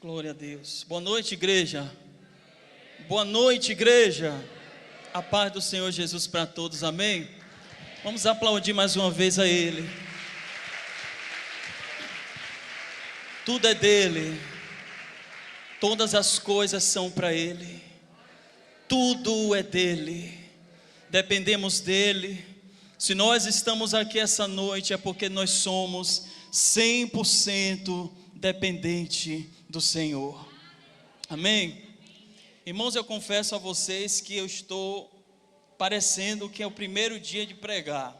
Glória a Deus. Boa noite, igreja. Boa noite, igreja. A paz do Senhor Jesus para todos, amém? Vamos aplaudir mais uma vez a Ele. Tudo é dele, todas as coisas são para Ele, tudo é dele, dependemos dele. Se nós estamos aqui essa noite é porque nós somos 100% dependente do Senhor, amém? Irmãos, eu confesso a vocês que eu estou parecendo que é o primeiro dia de pregar,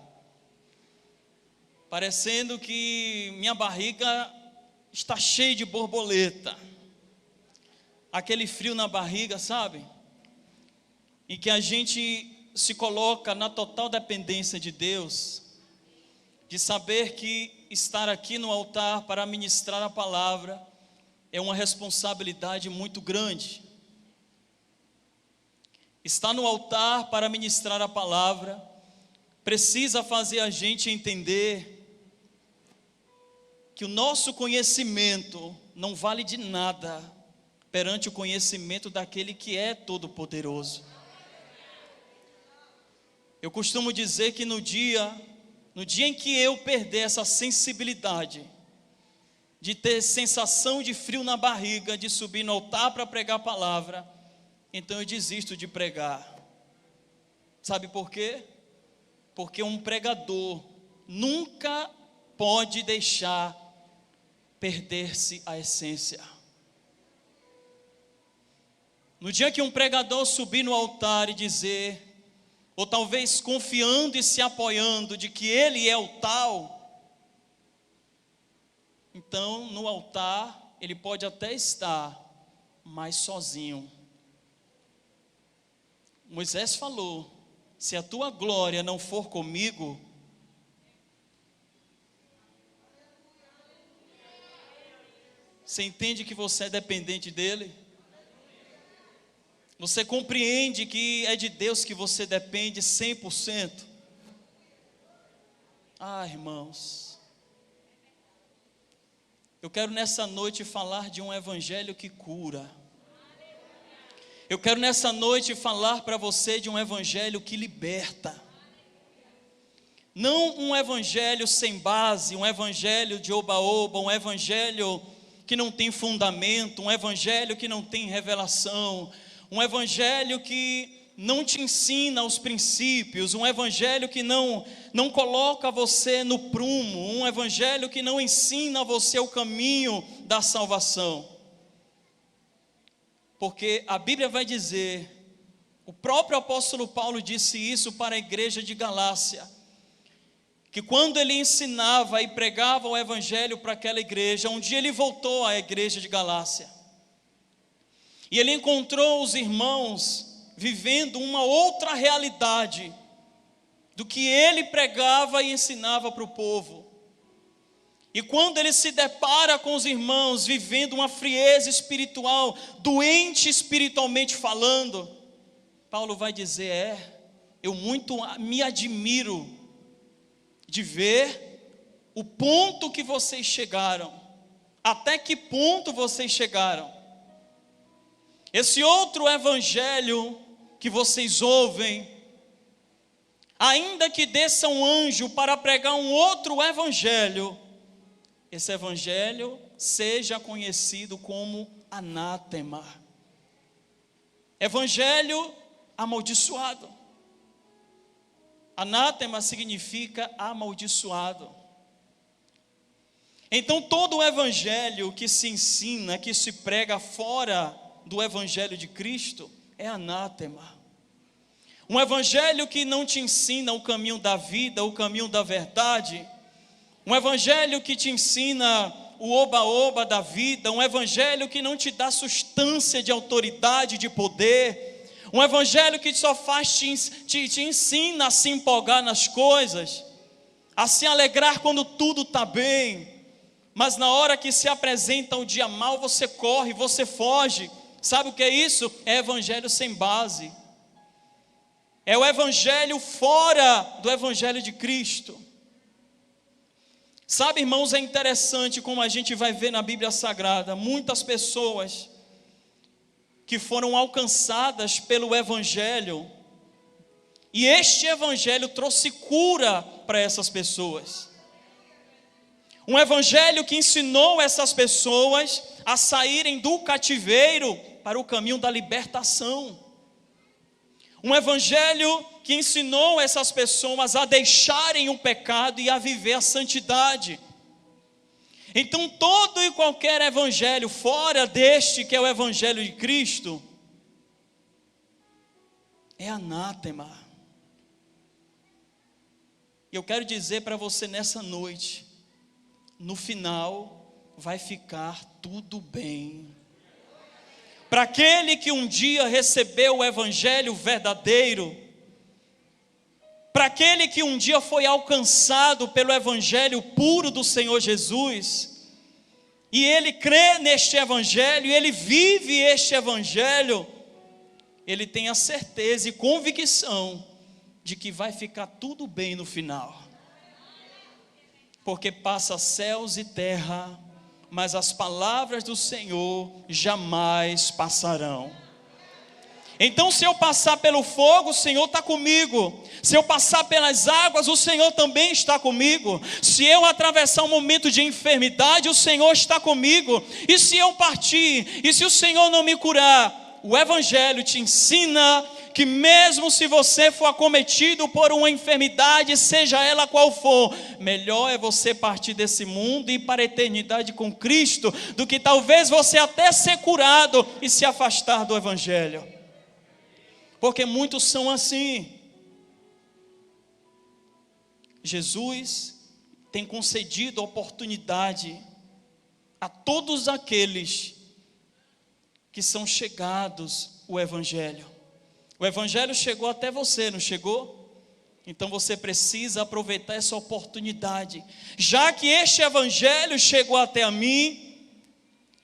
parecendo que minha barriga está cheia de borboleta, aquele frio na barriga, sabe? E que a gente se coloca na total dependência de Deus, de saber que estar aqui no altar para ministrar a palavra é uma responsabilidade muito grande. Estar no altar para ministrar a palavra precisa fazer a gente entender que o nosso conhecimento não vale de nada perante o conhecimento daquele que é todo-poderoso. Eu costumo dizer que no dia em que eu perder essa sensibilidade, de ter sensação de frio na barriga, de subir no altar para pregar a palavra, então eu desisto de pregar. Sabe por quê? Porque um pregador nunca pode deixar perder-se a essência. No dia que um pregador subir no altar e dizer, ou talvez confiando e se apoiando de que ele é o tal, então no altar ele pode até estar, mas sozinho. Moisés falou: se a tua glória não for comigo, você entende que você é dependente dele? Você compreende que é de Deus que você depende 100%? Irmãos, eu quero nessa noite falar de um evangelho que cura. Eu quero nessa noite falar para você de um evangelho que liberta. Não um evangelho sem base, um evangelho de oba-oba, um evangelho que não tem fundamento, um evangelho que não tem revelação, um evangelho que não te ensina os princípios, um evangelho que não coloca você no prumo, um evangelho que não ensina você o caminho da salvação. Porque a Bíblia vai dizer, o próprio apóstolo Paulo disse isso para a igreja de Galácia, que quando ele ensinava e pregava o evangelho para aquela igreja, um dia ele voltou à igreja de Galácia, e ele encontrou os irmãos vivendo uma outra realidade do que ele pregava e ensinava para o povo. E quando ele se depara com os irmãos vivendo uma frieza espiritual, doente espiritualmente falando, Paulo vai dizer: eu muito me admiro de ver o ponto que vocês chegaram, até que ponto vocês chegaram. Esse outro evangelho que vocês ouvem, ainda que desça um anjo para pregar um outro evangelho, esse evangelho seja conhecido como anátema, evangelho amaldiçoado. Anátema significa amaldiçoado. Então todo o evangelho que se ensina, que se prega fora do evangelho de Cristo é anátema. Um evangelho que não te ensina o caminho da vida, o caminho da verdade, um evangelho que te ensina o oba-oba da vida, um evangelho que não te dá substância de autoridade, de poder, um evangelho que só faz te ensina a se empolgar nas coisas, a se alegrar quando tudo está bem, mas na hora que se apresenta o dia mal, você corre, você foge. Sabe o que é isso? É evangelho sem base, é o evangelho fora do evangelho de Cristo. Sabe, irmãos, é interessante como a gente vai ver na Bíblia Sagrada, muitas pessoas que foram alcançadas pelo Evangelho, e este Evangelho trouxe cura para essas pessoas. Um Evangelho que ensinou essas pessoas a saírem do cativeiro para o caminho da libertação. Um Evangelho que ensinou essas pessoas a deixarem o pecado e a viver a santidade. Então todo e qualquer evangelho fora deste que é o Evangelho de Cristo é anátema. E eu quero dizer para você nessa noite, no final vai ficar tudo bem. Para aquele que um dia recebeu o Evangelho verdadeiro, para aquele que um dia foi alcançado pelo Evangelho puro do Senhor Jesus, e ele crê neste Evangelho, e ele vive este Evangelho, ele tem a certeza e convicção de que vai ficar tudo bem no final. Porque passa céus e terra, mas as palavras do Senhor jamais passarão. Então, se eu passar pelo fogo, o Senhor está comigo. Se eu passar pelas águas, o Senhor também está comigo. Se eu atravessar um momento de enfermidade, o Senhor está comigo. E se eu partir, e se o Senhor não me curar, o Evangelho te ensina que mesmo se você for acometido por uma enfermidade, seja ela qual for, melhor é você partir desse mundo e ir para a eternidade com Cristo, do que talvez você até ser curado e se afastar do Evangelho. Porque muitos são assim. Jesus tem concedido a oportunidade a todos aqueles que são chegados ao Evangelho. O Evangelho chegou até você, não chegou? Então você precisa aproveitar essa oportunidade. Já que este Evangelho chegou até a mim,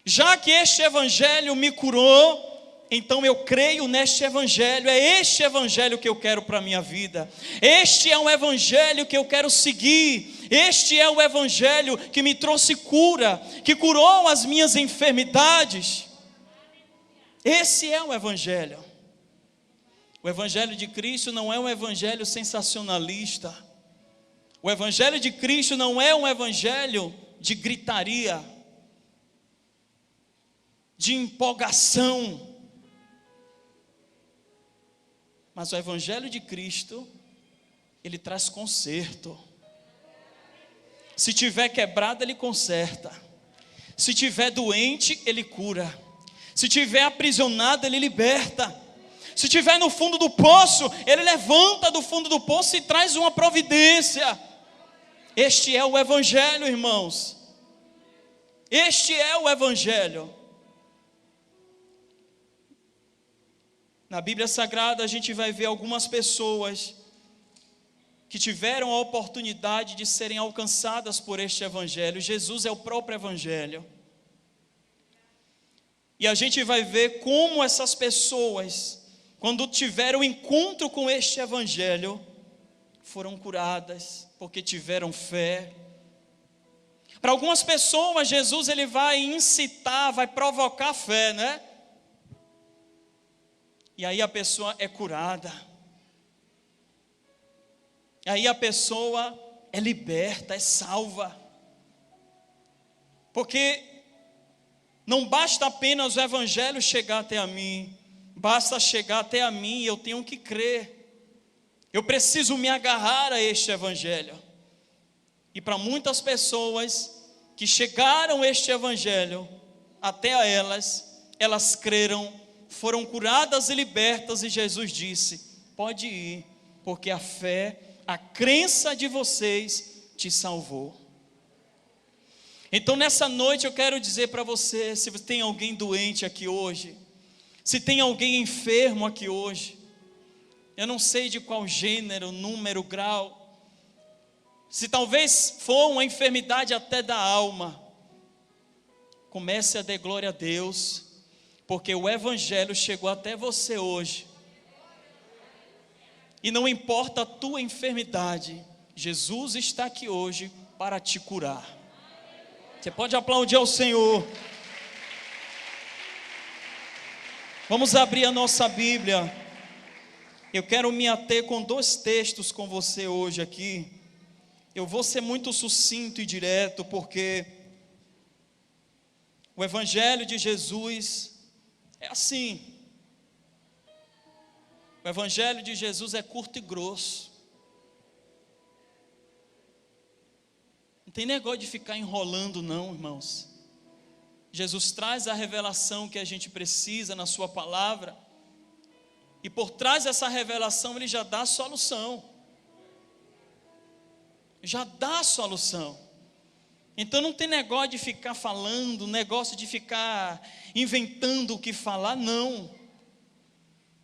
já que este Evangelho me curou, então eu creio neste Evangelho. É este Evangelho que eu quero para a minha vida. Este é um Evangelho que eu quero seguir. Este é o Evangelho que me trouxe cura, que curou as minhas enfermidades. Esse é o Evangelho. O Evangelho de Cristo não é um evangelho sensacionalista. O Evangelho de Cristo não é um evangelho de gritaria, de empolgação. Mas o Evangelho de Cristo, ele traz conserto. Se tiver quebrado, ele conserta. Se tiver doente, ele cura. Se tiver aprisionado, ele liberta. Se tiver no fundo do poço, ele levanta do fundo do poço e traz uma providência. Este é o Evangelho, irmãos. Este é o Evangelho. Na Bíblia Sagrada a gente vai ver algumas pessoas que tiveram a oportunidade de serem alcançadas por este Evangelho. Jesus é o próprio Evangelho. E a gente vai ver como essas pessoas, quando tiveram encontro com este Evangelho, foram curadas, porque tiveram fé. Para algumas pessoas, Jesus ele vai incitar, vai provocar fé, né? E aí a pessoa é curada. Aí a pessoa é liberta, é salva. Porque não basta apenas o Evangelho chegar até a mim, basta chegar até a mim e eu tenho que crer. Eu preciso me agarrar a este Evangelho. E para muitas pessoas que chegaram a este Evangelho, até a elas creram, foram curadas e libertas, e Jesus disse: pode ir, porque a fé, a crença de vocês te salvou. Então nessa noite eu quero dizer para você, se tem alguém doente aqui hoje, se tem alguém enfermo aqui hoje, eu não sei de qual gênero, número, grau, se talvez for uma enfermidade até da alma, comece a dar glória a Deus, porque o Evangelho chegou até você hoje. E não importa a tua enfermidade, Jesus está aqui hoje para te curar. Você pode aplaudir ao Senhor. Vamos abrir a nossa Bíblia. Eu quero me ater com 2 textos com você hoje aqui. Eu vou ser muito sucinto e direto, porque o Evangelho de Jesus é assim. O Evangelho de Jesus é curto e grosso. Não tem negócio de ficar enrolando não, irmãos. Jesus traz a revelação que a gente precisa na sua palavra. E por trás dessa revelação Ele já dá a solução. Já dá a solução. Então não tem negócio de ficar falando, negócio de ficar inventando o que falar, não.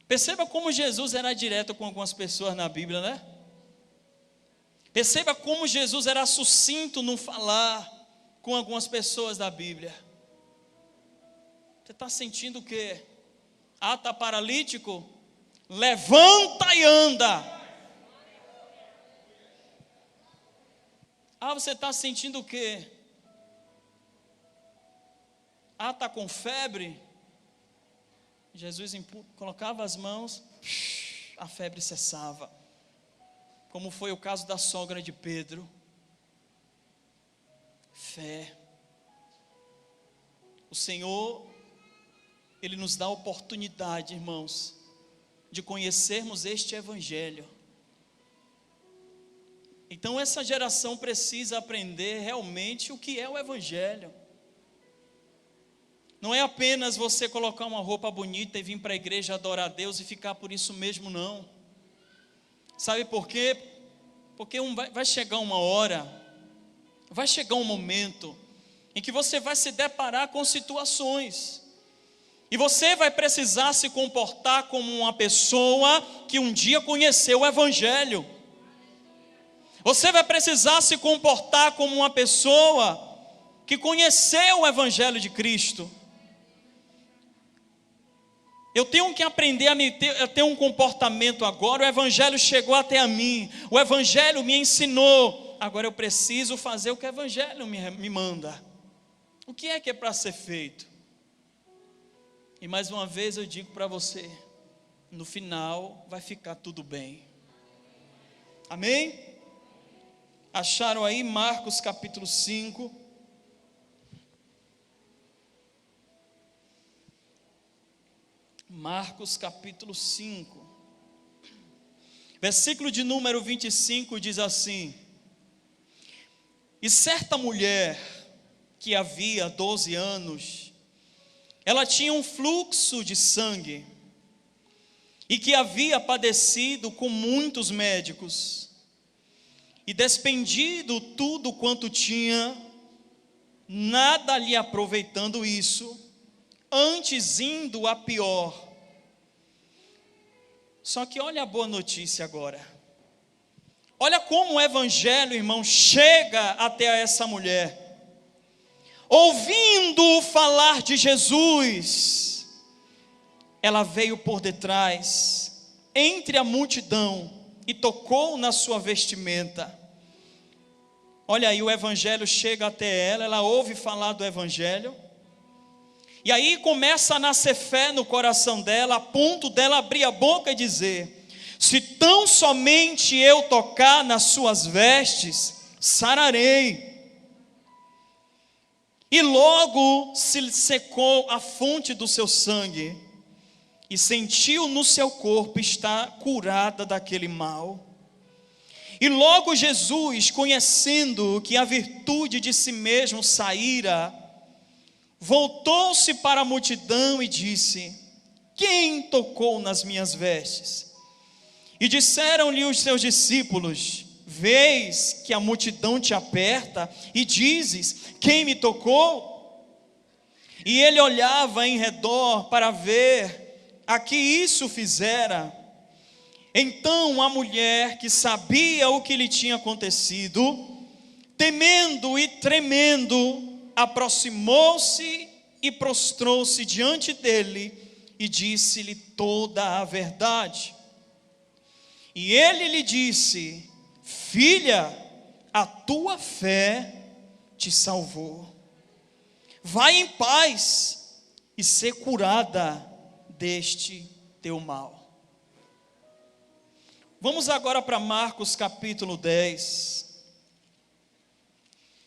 Perceba como Jesus era direto com algumas pessoas na Bíblia, né? Perceba como Jesus era sucinto no falar com algumas pessoas da Bíblia. Você está sentindo o quê? Está paralítico? Levanta e anda. Você está sentindo o quê? Está com febre? Jesus colocava as mãos, a febre cessava. Como foi o caso da sogra de Pedro. Fé. O Senhor, Ele nos dá a oportunidade, irmãos, de conhecermos este Evangelho. Então essa geração precisa aprender realmente o que é o Evangelho. Não é apenas você colocar uma roupa bonita e vir para a igreja adorar a Deus e ficar por isso mesmo, não. Sabe por quê? Porque vai chegar uma hora, vai chegar um momento em que você vai se deparar com situações. E você vai precisar se comportar como uma pessoa que um dia conheceu o Evangelho. Você vai precisar se comportar como uma pessoa que conheceu o Evangelho de Cristo. Eu tenho que aprender a ter um comportamento agora. O Evangelho chegou até a mim. O Evangelho me ensinou. Agora eu preciso fazer o que o Evangelho me manda. O que é para ser feito? E mais uma vez eu digo para você, no final vai ficar tudo bem. Amém? Acharam aí Marcos capítulo 5? Marcos capítulo 5. Versículo de número 25 diz assim: E certa mulher que havia 12 anos, ela tinha um fluxo de sangue, e que havia padecido com muitos médicos, e despendido tudo quanto tinha, nada lhe aproveitando isso, antes indo a pior. Só que olha a boa notícia agora. Olha como o Evangelho, irmão, chega até essa mulher. Ouvindo falar de Jesus, ela veio por detrás, entre a multidão, e tocou na sua vestimenta. Olha aí, o Evangelho chega até ela, ela ouve falar do Evangelho, e aí começa a nascer fé no coração dela, a ponto dela abrir a boca e dizer: se tão somente eu tocar nas suas vestes, sararei. E logo se secou a fonte do seu sangue, e sentiu no seu corpo estar curada daquele mal. E logo Jesus, conhecendo que a virtude de si mesmo saíra, voltou-se para a multidão e disse: quem tocou nas minhas vestes? E disseram-lhe os seus discípulos: vês que a multidão te aperta e dizes: quem me tocou? E ele olhava em redor para ver a que isso fizera. Então a mulher, que sabia o que lhe tinha acontecido, temendo e tremendo, aproximou-se e prostrou-se diante dele e disse-lhe toda a verdade. E ele lhe disse: filha, a tua fé te salvou. Vai em paz e ser curada deste teu mal. Vamos agora para Marcos capítulo 10.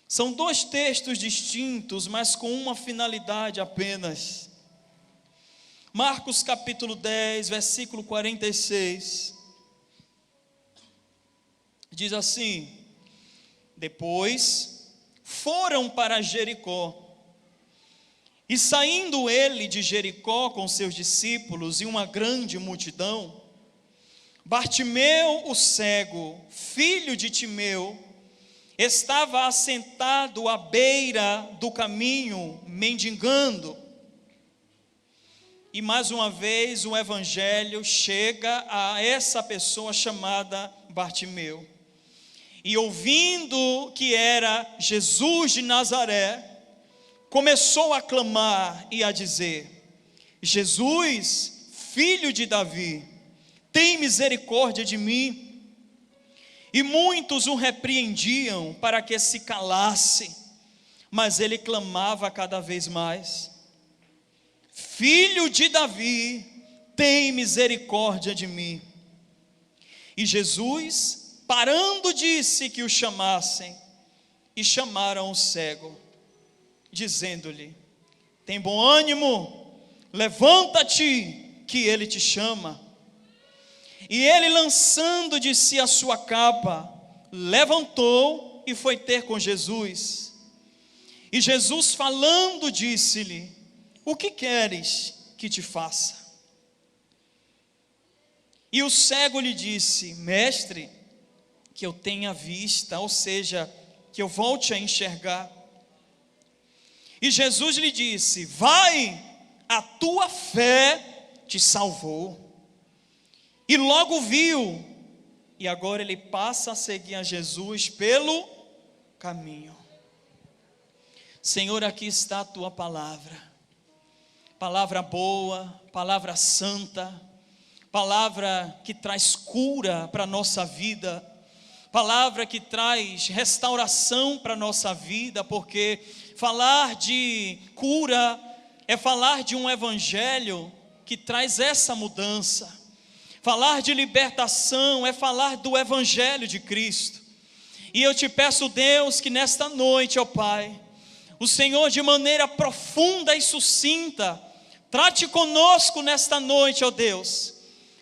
São dois textos distintos, mas com uma finalidade apenas. Marcos capítulo 10, versículo 46. Diz assim: depois foram para Jericó. E saindo ele de Jericó com seus discípulos e uma grande multidão, Bartimeu o cego, filho de Timeu, estava assentado à beira do caminho, mendigando. E mais uma vez o evangelho chega a essa pessoa chamada Bartimeu. E ouvindo que era Jesus de Nazaré, começou a clamar e a dizer: Jesus, filho de Davi, tem misericórdia de mim. E muitos o repreendiam para que se calasse, mas ele clamava cada vez mais: Filho de Davi, tem misericórdia de mim. E Jesus, parando, disse que o chamassem, e chamaram o cego, dizendo-lhe: tem bom ânimo, levanta-te, que ele te chama. E ele, lançando de si a sua capa, levantou e foi ter com Jesus. E Jesus, falando, disse-lhe: o que queres que te faça? E o cego lhe disse: mestre, que eu tenha vista, ou seja, que eu volte a enxergar. E Jesus lhe disse: vai, a tua fé te salvou. E logo viu, e agora ele passa a seguir a Jesus pelo caminho. Senhor, aqui está a tua palavra, palavra boa, palavra santa, palavra que traz cura para a nossa vida, palavra que traz restauração para a nossa vida, porque falar de cura é falar de um evangelho que traz essa mudança. Falar de libertação é falar do evangelho de Cristo. E eu te peço, Deus, que nesta noite, ó Pai, o Senhor de maneira profunda e sucinta trate conosco nesta noite, ó Deus,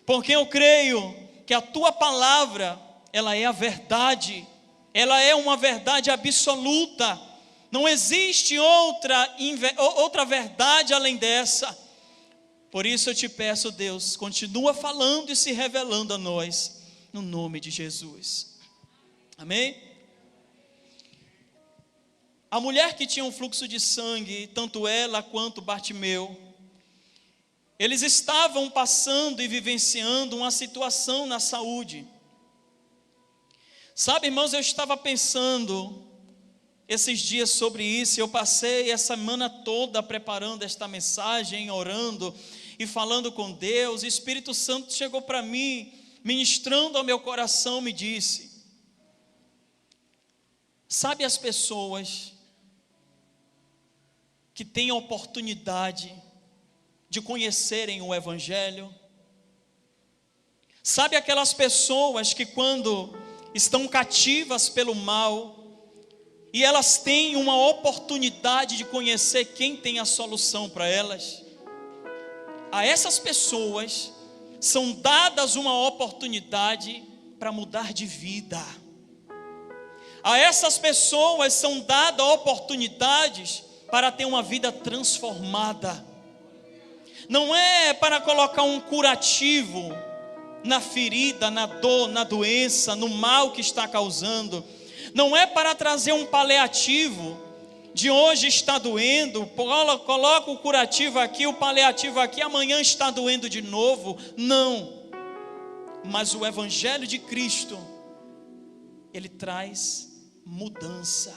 porque eu creio que a tua palavra, ela é a verdade, ela é uma verdade absoluta. Não existe outra verdade além dessa. Por isso eu te peço, Deus, continua falando e se revelando a nós, no nome de Jesus. Amém? A mulher que tinha um fluxo de sangue, tanto ela quanto Bartimeu, eles estavam passando e vivenciando uma situação na saúde. Sabe, irmãos, eu estava pensando esses dias sobre isso. Eu passei a semana toda preparando esta mensagem, orando e falando com Deus. O Espírito Santo chegou para mim, ministrando ao meu coração, me disse: sabe as pessoas que têm a oportunidade de conhecerem o evangelho? Sabe aquelas pessoas que, quando estão cativas pelo mal, e elas têm uma oportunidade de conhecer quem tem a solução para elas? A essas pessoas são dadas uma oportunidade para mudar de vida. A essas pessoas são dadas oportunidades para ter uma vida transformada. Não é para colocar um curativo na ferida, na dor, na doença, no mal que está causando. Não é para trazer um paliativo de hoje está doendo, coloca o curativo aqui, o paliativo aqui, amanhã está doendo de novo. Não. Mas o evangelho de Cristo, ele traz mudança,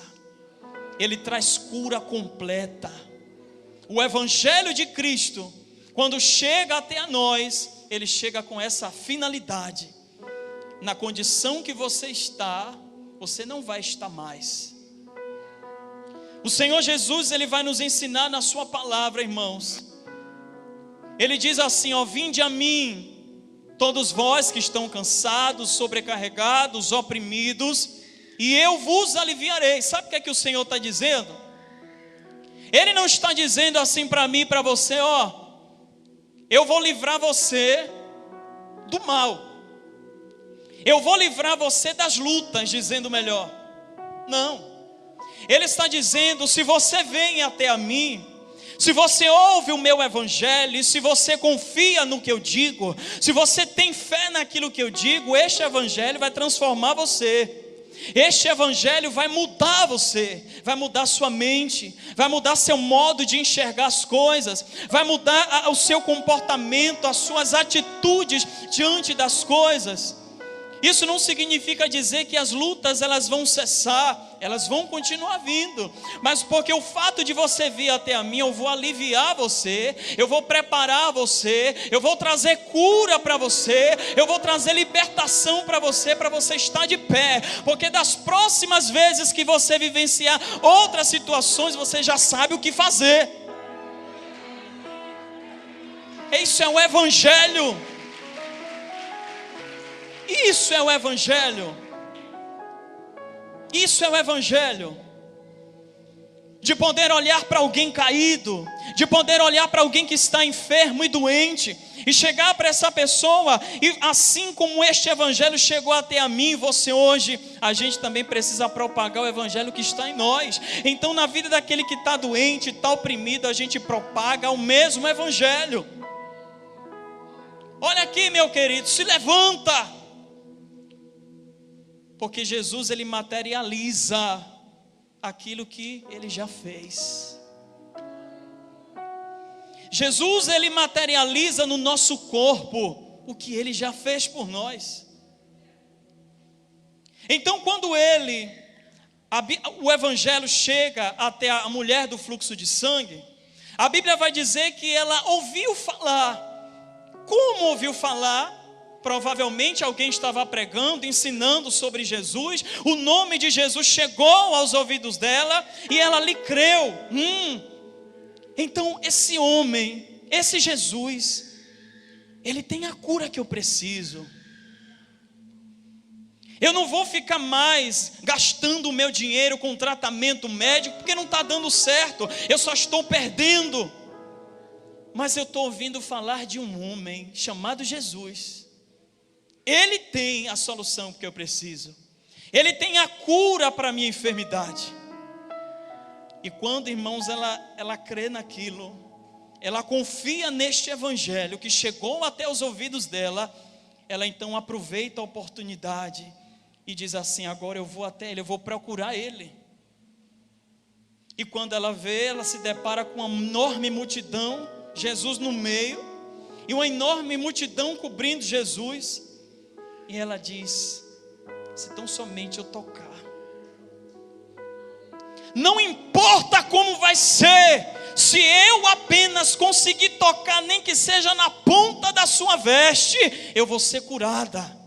ele traz cura completa. O evangelho de Cristo, quando chega até a nós, ele chega com essa finalidade: na condição que você está, você não vai estar mais. O Senhor Jesus, Ele vai nos ensinar na sua palavra, irmãos. Ele diz assim, ó: vinde a mim, todos vós que estão cansados, sobrecarregados, oprimidos, e eu vos aliviarei. Sabe o que é que o Senhor está dizendo? Ele não está dizendo assim para mim e para você, ó: eu vou livrar você do mal, eu vou livrar você das lutas, dizendo melhor. Não. Ele está dizendo, se você vem até a mim, se você ouve o meu evangelho, se você confia no que eu digo, se você tem fé naquilo que eu digo, este evangelho vai transformar você. Este evangelho vai mudar você, vai mudar sua mente, vai mudar seu modo de enxergar as coisas, vai mudar o seu comportamento, as suas atitudes diante das coisas. Isso não significa dizer que as lutas elas vão cessar, elas vão continuar vindo, mas porque o fato de você vir até a mim, eu vou aliviar você, eu vou preparar você, eu vou trazer cura para você, eu vou trazer libertação para você estar de pé, porque das próximas vezes que você vivenciar outras situações, você já sabe o que fazer. Isso é o evangelho. Isso é o evangelho. Isso é o evangelho. De poder olhar para alguém caído, de poder olhar para alguém que está enfermo e doente, e chegar para essa pessoa, e assim como este evangelho chegou até a mim e você hoje, a gente também precisa propagar o evangelho que está em nós. Então na vida daquele que está doente, está oprimido, a gente propaga o mesmo evangelho. Olha aqui, meu querido, se levanta. Porque Jesus, Ele materializa aquilo que Ele já fez. Jesus, Ele materializa no nosso corpo o que Ele já fez por nós. Então quando o evangelho chega até a mulher do fluxo de sangue, a Bíblia vai dizer que ela ouviu falar. Como ouviu falar? Provavelmente alguém estava pregando, ensinando sobre Jesus, o nome de Jesus chegou aos ouvidos dela e ela lhe creu. Então esse homem, esse Jesus, ele tem a cura que eu preciso. Eu não vou ficar mais gastando o meu dinheiro com tratamento médico, porque não está dando certo, eu só estou perdendo. Mas eu estou ouvindo falar de um homem chamado Jesus. Ele tem a solução que eu preciso. Ele tem a cura para a minha enfermidade. E quando, irmãos, ela crê naquilo, ela confia neste evangelho que chegou até os ouvidos dela, ela então aproveita a oportunidade e diz assim: agora eu vou até ele, eu vou procurar ele. E quando ela vê, ela se depara com uma enorme multidão, Jesus no meio, e uma enorme multidão cobrindo Jesus. E ela diz: se tão somente eu tocar, não importa como vai ser, se eu apenas conseguir tocar, nem que seja na ponta da sua veste, eu vou ser curada.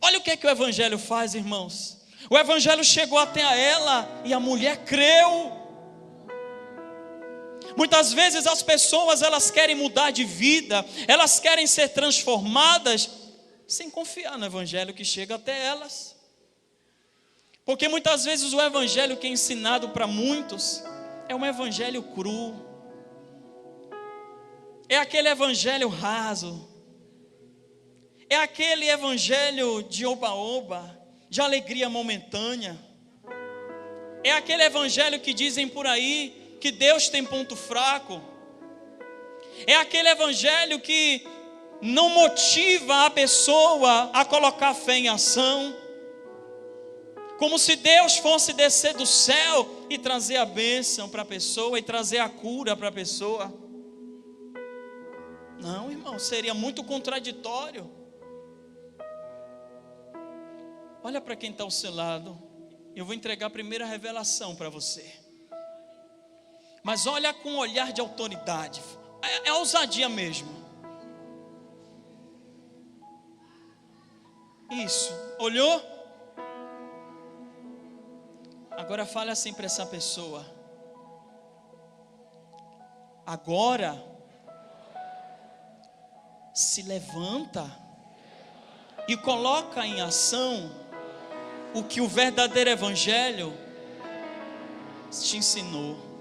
Olha o que é que o evangelho faz, irmãos. O evangelho chegou até a ela e a mulher creu. Muitas vezes as pessoas, elas querem mudar de vida, elas querem ser transformadas, sem confiar no evangelho que chega até elas. Porque muitas vezes o evangelho que é ensinado para muitos é um evangelho cru, é aquele evangelho raso, é aquele evangelho de oba-oba, de alegria momentânea, é aquele evangelho que dizem por aí que Deus tem ponto fraco, é aquele evangelho que não motiva a pessoa a colocar fé em ação, como se Deus fosse descer do céu e trazer a bênção para a pessoa, e trazer a cura para a pessoa. Não, irmão, seria muito contraditório. Olha para quem está ao seu lado, eu vou entregar a primeira revelação para você, mas olha com um olhar de autoridade, é ousadia mesmo. Isso, olhou? Agora fale assim para essa pessoa: agora se levanta e coloca em ação o que o verdadeiro evangelho te ensinou.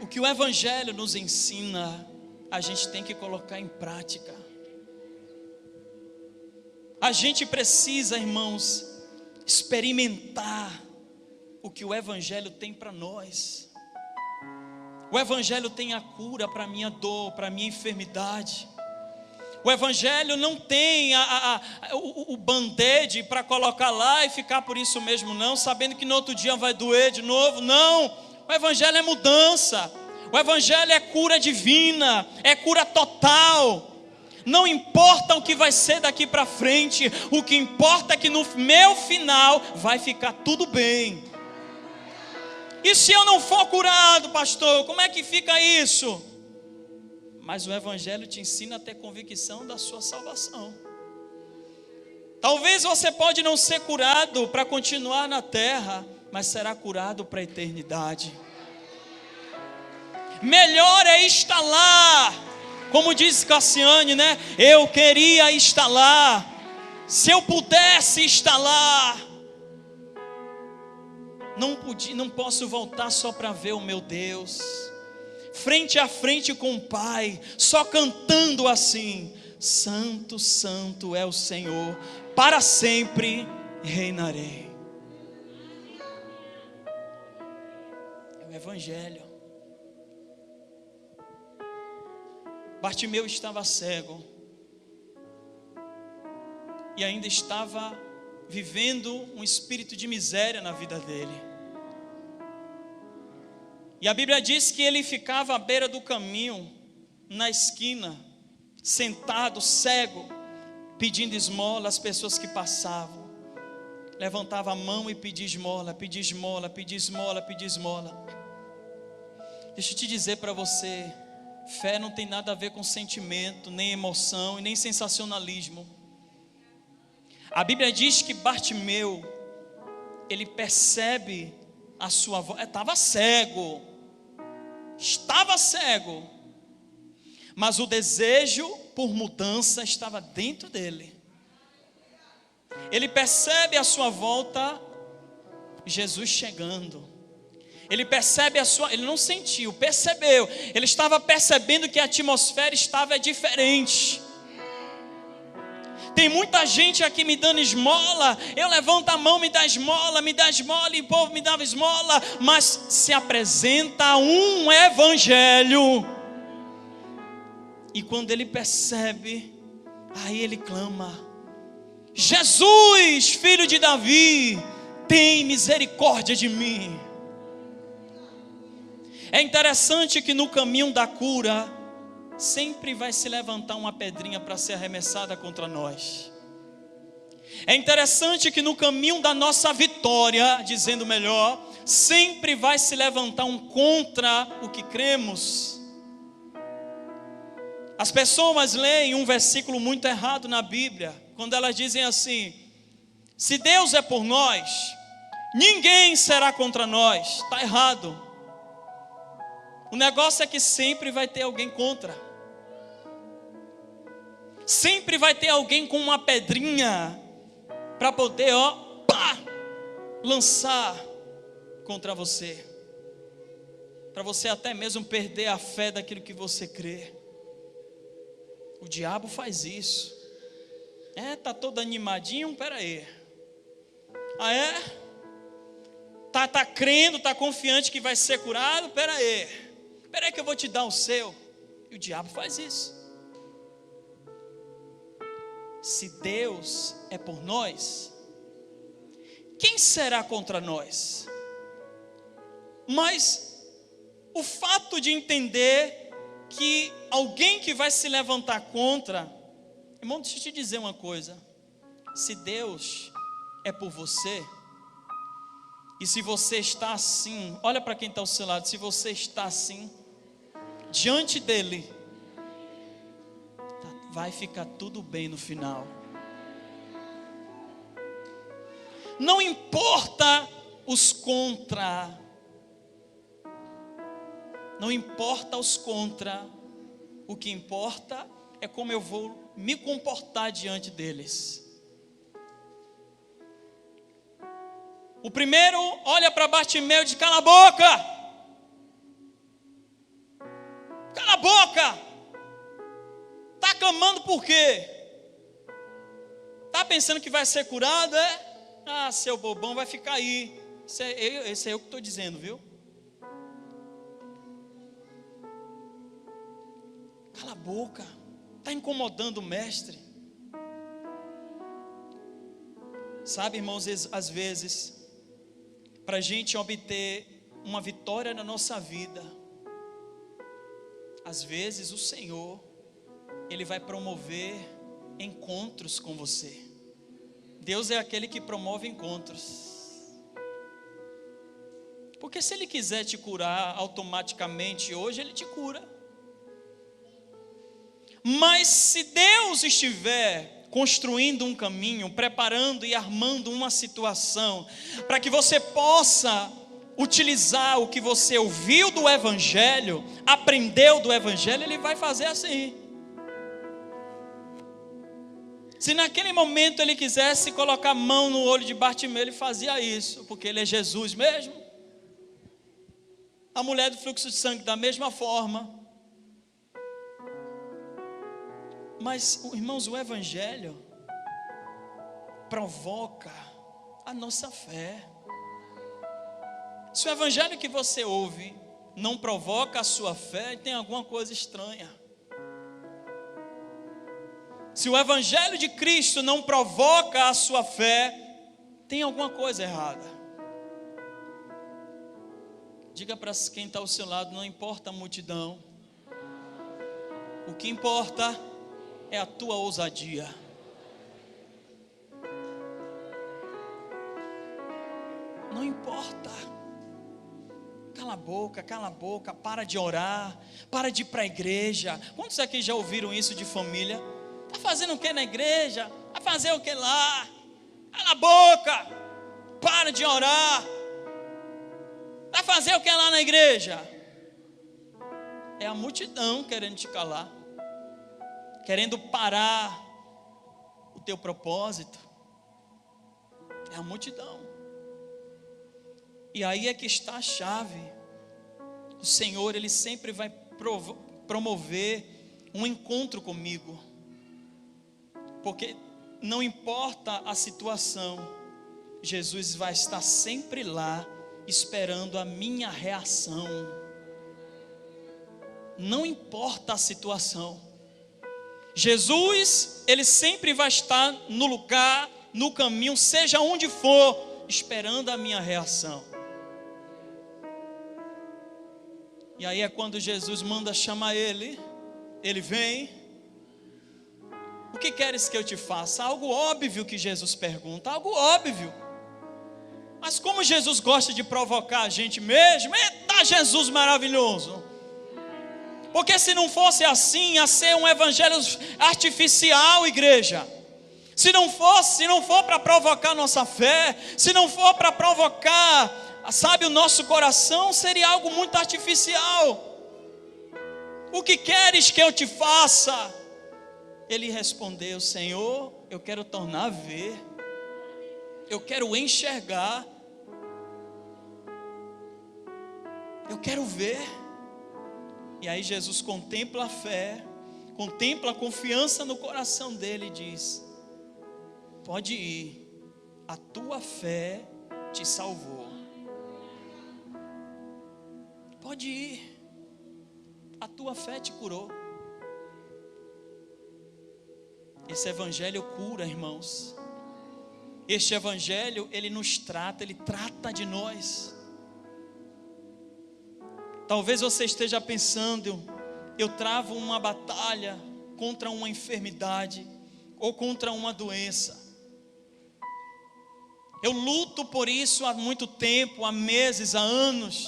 O que o evangelho nos ensina, a gente tem que colocar em prática. A gente precisa, irmãos, experimentar o que o evangelho tem para nós. O evangelho tem a cura para a minha dor, para a minha enfermidade. O evangelho não tem o band-aid para colocar lá e ficar por isso mesmo não, sabendo que no outro dia vai doer de novo. Não, o evangelho é mudança. O evangelho é cura divina, é cura total. Não importa o que vai ser daqui para frente, o que importa é que no meu final vai ficar tudo bem. E se eu não for curado, pastor, como é que fica isso? Mas o evangelho te ensina a ter convicção da sua salvação. Talvez você pode não ser curado para continuar na terra, mas será curado para a eternidade. Melhor é estar lá, como diz Cassiane, né? Eu queria estar lá, se eu pudesse estar lá. Não posso voltar só para ver o meu Deus, frente a frente com o Pai, só cantando assim: Santo, Santo é o Senhor, para sempre reinarei. É o evangelho. Bartimeu estava cego e ainda estava vivendo um espírito de miséria na vida dele. E a Bíblia diz que ele ficava à beira do caminho, na esquina, sentado, cego, pedindo esmola às pessoas que passavam. Levantava a mão e pedia esmola, pedia esmola, pedia esmola, pedia esmola. Deixa eu te dizer para você, fé não tem nada a ver com sentimento, nem emoção e nem sensacionalismo. A Bíblia diz que Bartimeu, ele percebe a sua voz, estava cego, mas o desejo por mudança estava dentro dele. Ele percebe à sua volta Jesus chegando. Ele percebe ele não sentiu, percebeu. Ele estava percebendo que a atmosfera estava diferente. Tem muita gente aqui me dando esmola. Eu levanto a mão, me dá esmola, e o povo me dava esmola. Mas se apresenta um evangelho. E quando ele percebe, aí ele clama: Jesus, filho de Davi, tem misericórdia de mim. É interessante que no caminho da cura sempre vai se levantar uma pedrinha para ser arremessada contra nós. É interessante que no caminho da nossa vitória, dizendo melhor, sempre vai se levantar um contra o que cremos. As pessoas leem um versículo muito errado na Bíblia, quando elas dizem assim: se Deus é por nós, ninguém será contra nós. Está errado. O negócio é que sempre vai ter alguém contra. Sempre vai ter alguém com uma pedrinha para poder, lançar contra você. Para você até mesmo perder a fé daquilo que você crê. O diabo faz isso. Tá todo animadinho, peraí. Tá crendo, tá confiante que vai ser curado? Peraí que eu vou te dar o seu. E o diabo faz isso. Se Deus é por nós, quem será contra nós? Mas o fato de entender que alguém que vai se levantar contra, irmão, deixa eu te dizer uma coisa: se Deus é por você, e se você está assim, olha para quem está ao seu lado, se você está assim, diante dele, vai ficar tudo bem no final. Não importa os contra, não importa os contra, o que importa é como eu vou me comportar diante deles. O primeiro olha para Bartimeu e diz: cala a boca! Cala a boca! Está clamando por quê? Está pensando que vai ser curado, é? Ah, seu bobão, vai ficar aí. Esse é eu que estou dizendo, viu? Cala a boca. Está incomodando o mestre. Sabe, irmãos, às vezes, para a gente obter uma vitória na nossa vida, às vezes o Senhor, Ele vai promover encontros com você. Deus é aquele que promove encontros. Porque se Ele quiser te curar automaticamente hoje, Ele te cura. Mas se Deus estiver construindo um caminho, preparando e armando uma situação, para que você possa utilizar o que você ouviu do Evangelho, aprendeu do Evangelho, Ele vai fazer assim. Se naquele momento Ele quisesse colocar a mão no olho de Bartimeu, Ele fazia isso, porque Ele é Jesus mesmo. A mulher do fluxo de sangue da mesma forma. Mas, irmãos, o Evangelho provoca a nossa fé. Se o Evangelho que você ouve não provoca a sua fé, tem alguma coisa estranha. Se o Evangelho de Cristo não provoca a sua fé, tem alguma coisa errada. Diga para quem está ao seu lado: não importa a multidão, o que importa é a tua ousadia. Não importa. Cala a boca, para de orar, para de ir para a igreja. Quantos aqui já ouviram isso de família? Está fazendo o que na igreja? Vai fazer o que lá? Cala a boca, para de orar. Vai fazer o que lá na igreja? É a multidão querendo te calar, querendo parar o teu propósito. É a multidão. E aí é que está a chave. O Senhor, Ele sempre vai promover um encontro comigo. Porque não importa a situação, Jesus vai estar sempre lá, esperando a minha reação. Não importa a situação, Jesus, Ele sempre vai estar no lugar, no caminho, seja onde for, esperando a minha reação. E aí é quando Jesus manda chamar ele, ele vem. O que queres que eu te faça? Algo óbvio que Jesus pergunta, algo óbvio. Mas como Jesus gosta de provocar a gente mesmo, eita, Jesus maravilhoso. Porque se não fosse assim, ia ser um evangelho artificial, igreja. Se não for para provocar nossa fé, se não for para provocar, sabe, o nosso coração, seria algo muito artificial. O que queres que eu te faça? Ele respondeu: Senhor, eu quero tornar a ver, eu quero enxergar, eu quero ver. E aí Jesus contempla a fé, contempla a confiança no coração dele e diz: pode ir, a tua fé te salvou. Pode ir, a tua fé te curou. Esse evangelho cura, irmãos. Este evangelho, ele nos trata, ele trata de nós. Talvez você esteja pensando: eu travo uma batalha contra uma enfermidade ou contra uma doença. Eu luto por isso há muito tempo, há meses, há anos.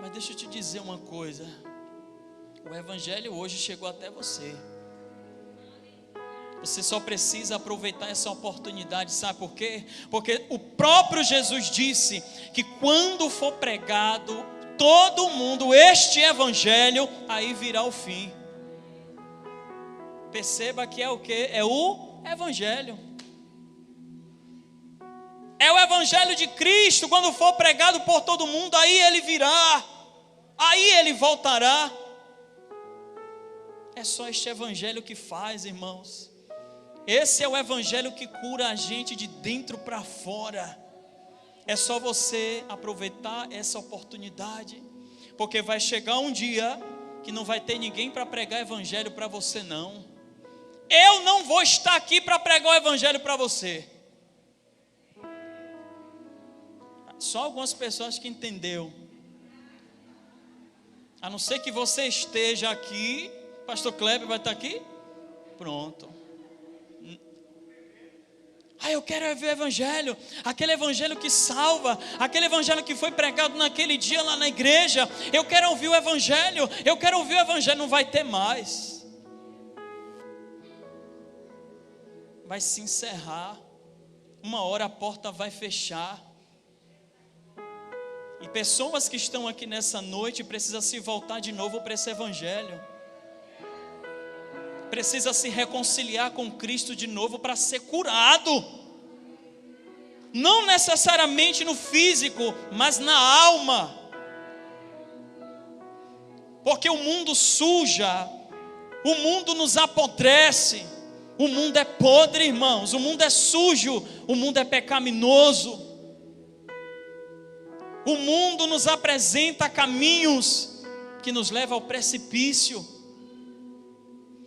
Mas deixa eu te dizer uma coisa. O evangelho hoje chegou até você. Você só precisa aproveitar essa oportunidade, sabe por quê? Porque o próprio Jesus disse que quando for pregado todo mundo este evangelho, aí virá o fim. Perceba que é o quê? É o evangelho. É o evangelho de Cristo. Quando for pregado por todo mundo, aí ele virá, aí ele voltará. É só este evangelho que faz, irmãos. Esse é o evangelho que cura a gente de dentro para fora. É só você aproveitar essa oportunidade, porque vai chegar um dia que não vai ter ninguém para pregar evangelho para você não. Eu não vou estar aqui para pregar o evangelho para você. Só algumas pessoas que entenderam. A não ser que você esteja aqui. Pastor Kleber vai estar aqui? Pronto. Eu quero ver o evangelho, aquele evangelho que salva, aquele evangelho que foi pregado naquele dia lá na igreja. Eu quero ouvir o evangelho, eu quero ouvir o evangelho. Não vai ter mais. Vai se encerrar. Uma hora a porta vai fechar. E pessoas que estão aqui nessa noite precisam se voltar de novo para esse evangelho. Precisa se reconciliar com Cristo de novo para ser curado. Não necessariamente no físico, mas na alma. Porque o mundo suja, o mundo nos apodrece, o mundo é podre, irmãos, o mundo é sujo, o mundo é pecaminoso. O mundo nos apresenta caminhos que nos levam ao precipício.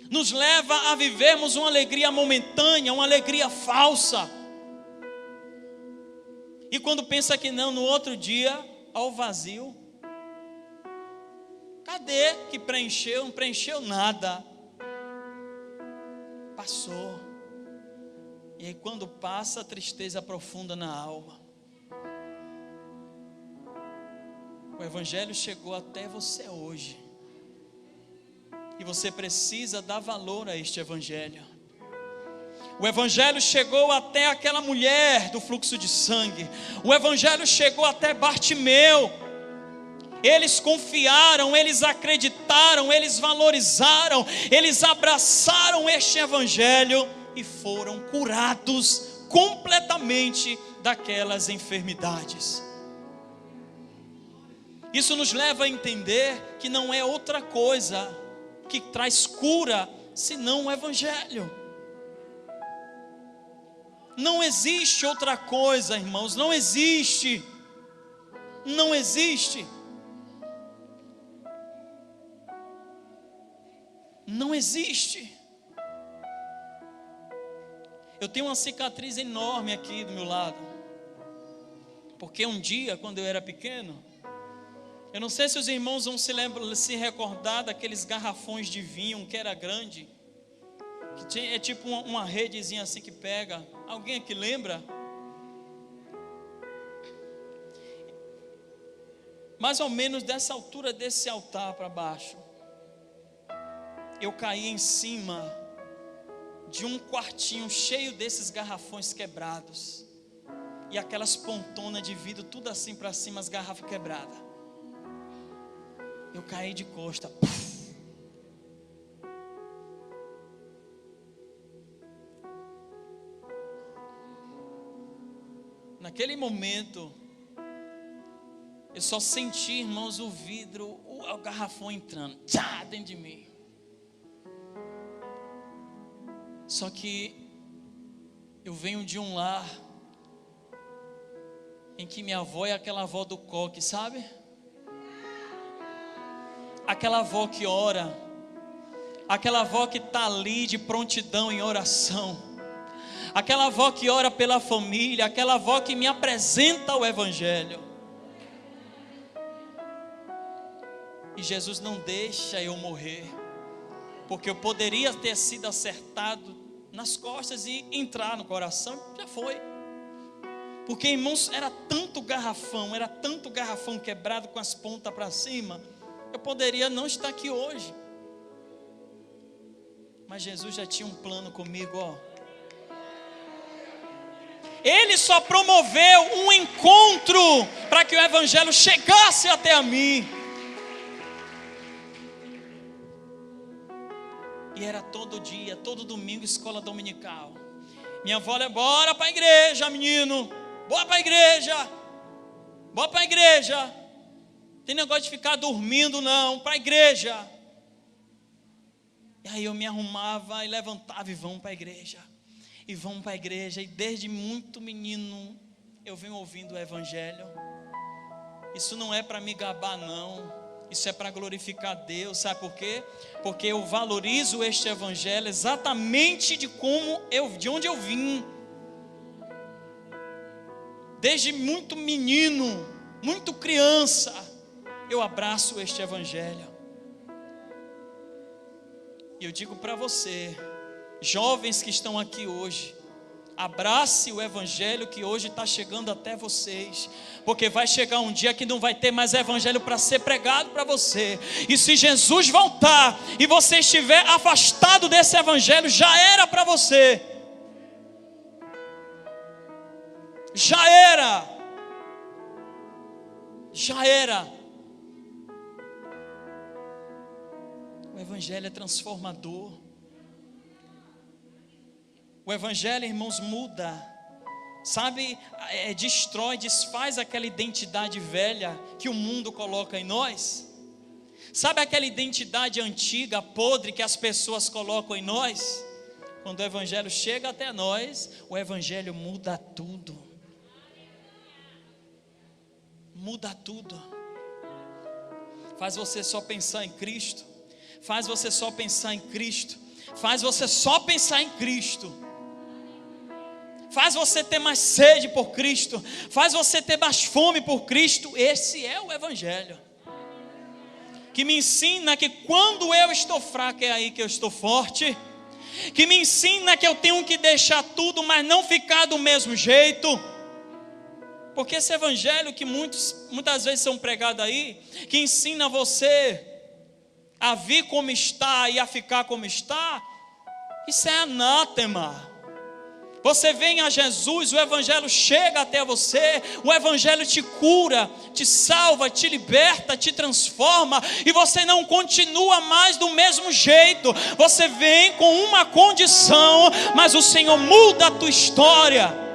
Nos leva a vivermos uma alegria momentânea, uma alegria falsa. E quando pensa que não, no outro dia, ao vazio. Cadê que preencheu? Não preencheu nada. Passou. E aí quando passa, a tristeza profunda na alma. O evangelho chegou até você hoje. E você precisa dar valor a este evangelho. O evangelho chegou até aquela mulher do fluxo de sangue. O evangelho chegou até Bartimeu. Eles confiaram, eles acreditaram, eles valorizaram, eles abraçaram este evangelho e foram curados completamente daquelas enfermidades. Isso nos leva a entender que não é outra coisa que traz cura, senão o evangelho. Não existe outra coisa, irmãos, não existe. Não existe. Não existe. Eu tenho uma cicatriz enorme aqui do meu lado. Porque um dia, quando eu era pequeno, eu não sei se os irmãos vão se recordar daqueles garrafões de vinho que era grande, que é tipo uma redezinha assim que pega. Alguém aqui lembra? Mais ou menos dessa altura desse altar para baixo, eu caí em cima de um quartinho cheio desses garrafões quebrados, e aquelas pontonas de vidro, tudo assim para cima, as garrafas quebradas. Eu caí de costa. Naquele momento, eu só senti, irmãos, o vidro, o garrafão entrando dentro de mim. Só que eu venho de um lar em que minha avó é aquela avó do coque, sabe? Aquela avó que ora, aquela avó que está ali de prontidão em oração, aquela avó que ora pela família, aquela avó que me apresenta o evangelho. E Jesus não deixa eu morrer, porque eu poderia ter sido acertado nas costas e entrar no coração, já foi. Porque, irmãos, era tanto garrafão quebrado com as pontas para cima, eu poderia não estar aqui hoje. Mas Jesus já tinha um plano comigo, ó. Ele só promoveu um encontro para que o evangelho chegasse até a mim. E era todo dia, todo domingo, escola dominical. Minha avó, bora para a igreja, menino. Bora para a igreja. Bora para a igreja. Tem negócio de ficar dormindo não, para a igreja. E aí eu me arrumava e levantava e vamos para a igreja. E vamos para a igreja. E desde muito menino eu venho ouvindo o evangelho. Isso não é para me gabar não. Isso é para glorificar Deus. Sabe por quê? Porque eu valorizo este evangelho exatamente de onde eu vim. Desde muito menino, muito criança, eu abraço este evangelho. E eu digo para você, jovens que estão aqui hoje, abrace o evangelho que hoje está chegando até vocês, porque vai chegar um dia que não vai ter mais evangelho para ser pregado para você. E se Jesus voltar e você estiver afastado desse evangelho, já era para você. Já era. O evangelho é transformador. O evangelho, irmãos, muda, sabe, destrói, desfaz aquela identidade velha que o mundo coloca em nós. Sabe aquela identidade antiga, podre, que as pessoas colocam em nós? Quando o evangelho chega até nós, o evangelho muda tudo. Muda tudo. Faz você só pensar em Cristo. Faz você só pensar em Cristo. Faz você só pensar em Cristo. Faz você ter mais sede por Cristo. Faz você ter mais fome por Cristo. Esse é o evangelho. Que me ensina que quando eu estou fraco é aí que eu estou forte. Que me ensina que eu tenho que deixar tudo, mas não ficar do mesmo jeito. Porque esse evangelho que muitas vezes são pregados aí, que ensina você a vir como está e a ficar como está, isso é anátema. Você vem a Jesus, o evangelho chega até você, o evangelho te cura, te salva, te liberta, te transforma, e você não continua mais do mesmo jeito. Você vem com uma condição, mas o Senhor muda a tua história.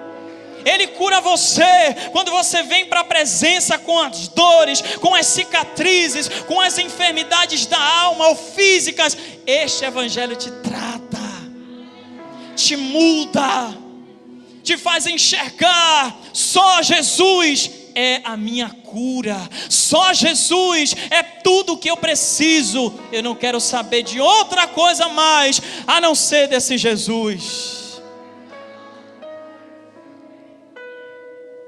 Ele cura você quando você vem para a presença com as dores, com as cicatrizes, com as enfermidades da alma ou físicas. Este evangelho te trata, te muda, te faz enxergar. Só Jesus é a minha cura, só Jesus é tudo o que eu preciso. Eu não quero saber de outra coisa mais a não ser desse Jesus.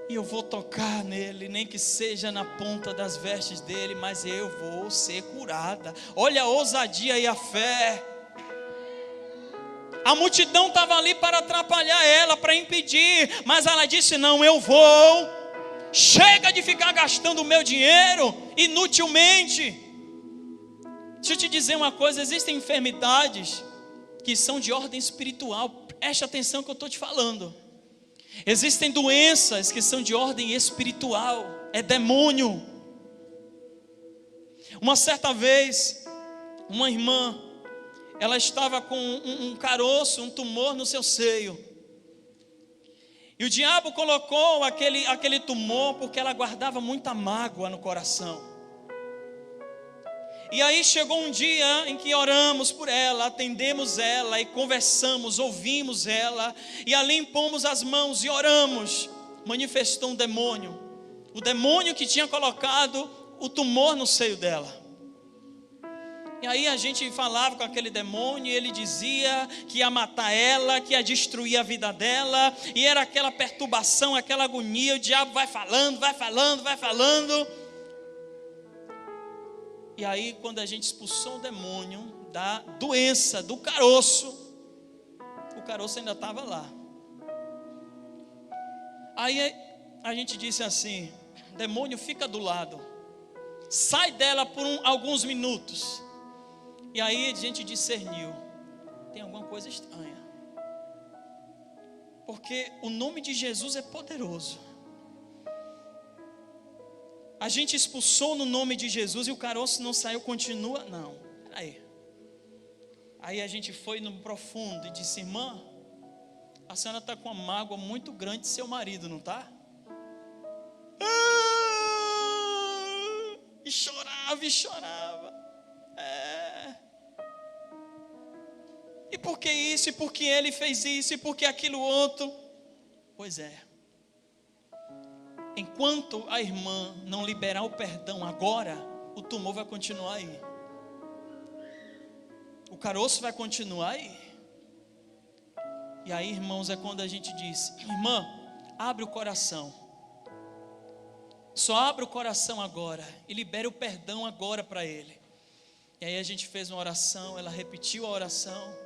E eu vou tocar nele, nem que seja na ponta das vestes dele, mas eu vou ser curada. Olha a ousadia e a fé. A multidão estava ali para atrapalhar ela, para impedir, mas ela disse: não, eu vou. Chega de ficar gastando o meu dinheiro inutilmente. Deixa eu te dizer uma coisa: existem enfermidades que são de ordem espiritual. Preste atenção que eu estou te falando. Existem doenças que são de ordem espiritual, é demônio. Uma certa vez, uma irmã, ela estava com um caroço, um tumor no seu seio. E o diabo colocou aquele tumor porque ela guardava muita mágoa no coração. E aí chegou um dia em que oramos por ela, atendemos ela e conversamos, ouvimos ela, e ali impomos as mãos e oramos. Manifestou um demônio, o demônio que tinha colocado o tumor no seio dela. E aí a gente falava com aquele demônio, e ele dizia que ia matar ela, que ia destruir a vida dela, e era aquela perturbação, aquela agonia. O diabo vai falando. E aí, quando a gente expulsou o demônio da doença, do caroço, o caroço ainda estava lá. Aí a gente disse assim: demônio, fica do lado, sai dela por alguns minutos. E aí a gente discerniu, tem alguma coisa estranha, porque o nome de Jesus é poderoso. A gente expulsou no nome de Jesus e o caroço não saiu, continua, não, peraí. Aí a gente foi no profundo e disse: irmã, a senhora está com uma mágoa muito grande de seu marido, não está? E chorava e chorava. E por que isso? E por que ele fez isso? E por que aquilo outro? Pois é. Enquanto a irmã não liberar o perdão agora, o tumor vai continuar aí. O caroço vai continuar aí. E aí, irmãos, é quando a gente diz: irmã, abre o coração. Só abre o coração agora e libere o perdão agora para ele. E aí a gente fez uma oração, ela repetiu a oração.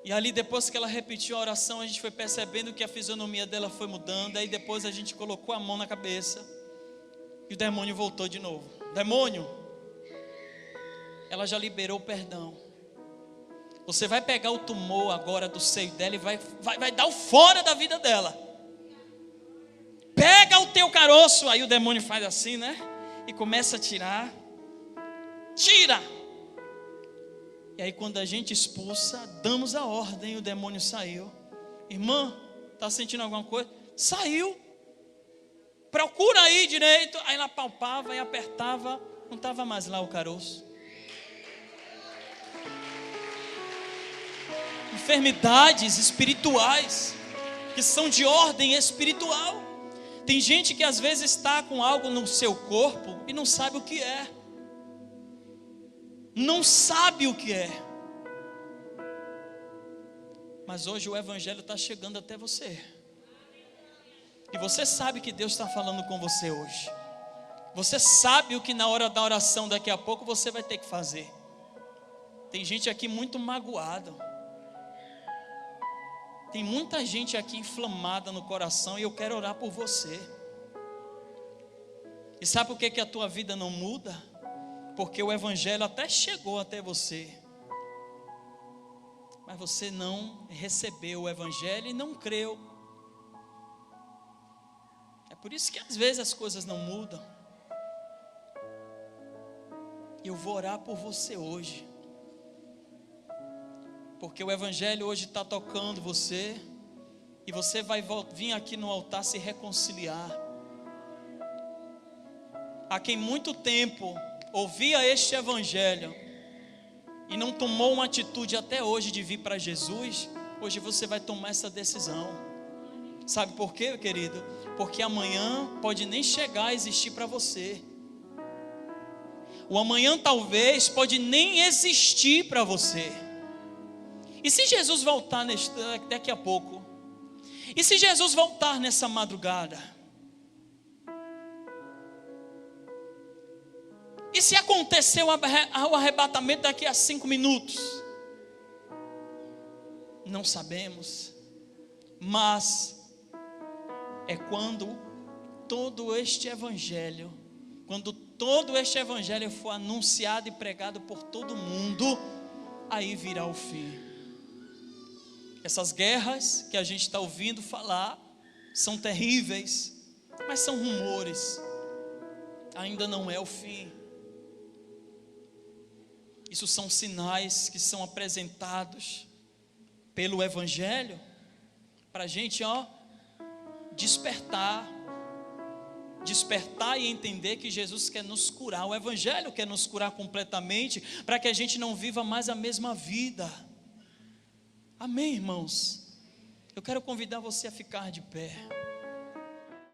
E ali, depois que ela repetiu a oração, a gente foi percebendo que a fisionomia dela foi mudando. Aí depois a gente colocou a mão na cabeça e o demônio voltou de novo. Demônio, ela já liberou o perdão. Você vai pegar o tumor agora do seio dela e vai dar o fora da vida dela. Pega o teu caroço. Aí o demônio faz assim, né? E começa a tirar. Tira! E aí quando a gente expulsa, damos a ordem, o demônio saiu. Irmã, está sentindo alguma coisa? Saiu. Procura aí direito. Aí ela palpava e apertava, não estava mais lá o caroço. Enfermidades espirituais, que são de ordem espiritual. Tem gente que às vezes está com algo no seu corpo e não sabe o que é. Não sabe o que é. Mas hoje o evangelho está chegando até você. E você sabe que Deus está falando com você hoje. Você sabe o que na hora da oração daqui a pouco você vai ter que fazer. Tem gente aqui muito magoada. Tem muita gente aqui inflamada no coração e eu quero orar por você. E sabe por que a tua vida não muda? Porque o evangelho até chegou até você, mas você não recebeu o evangelho e não creu. É por isso que às vezes as coisas não mudam. Eu vou orar por você hoje, porque o evangelho hoje está tocando você, e você vai vir aqui no altar se reconciliar. Há quem muito tempo ouvia este evangelho e não tomou uma atitude até hoje de vir para Jesus, hoje você vai tomar essa decisão. Sabe por quê, querido? Porque amanhã pode nem chegar a existir para você. O amanhã talvez pode nem existir para você. E se Jesus voltar daqui a pouco? E se Jesus voltar nessa madrugada? E se acontecer o arrebatamento daqui a 5 minutos? Não sabemos. Mas é quando todo este evangelho for anunciado e pregado por todo mundo, aí virá o fim. Essas guerras que a gente está ouvindo falar são terríveis, mas são rumores. Ainda não é o fim. Isso são sinais que são apresentados pelo evangelho para a gente, despertar e entender que Jesus quer nos curar. O evangelho quer nos curar completamente, para que a gente não viva mais a mesma vida. Amém, irmãos? Eu quero convidar você a ficar de pé.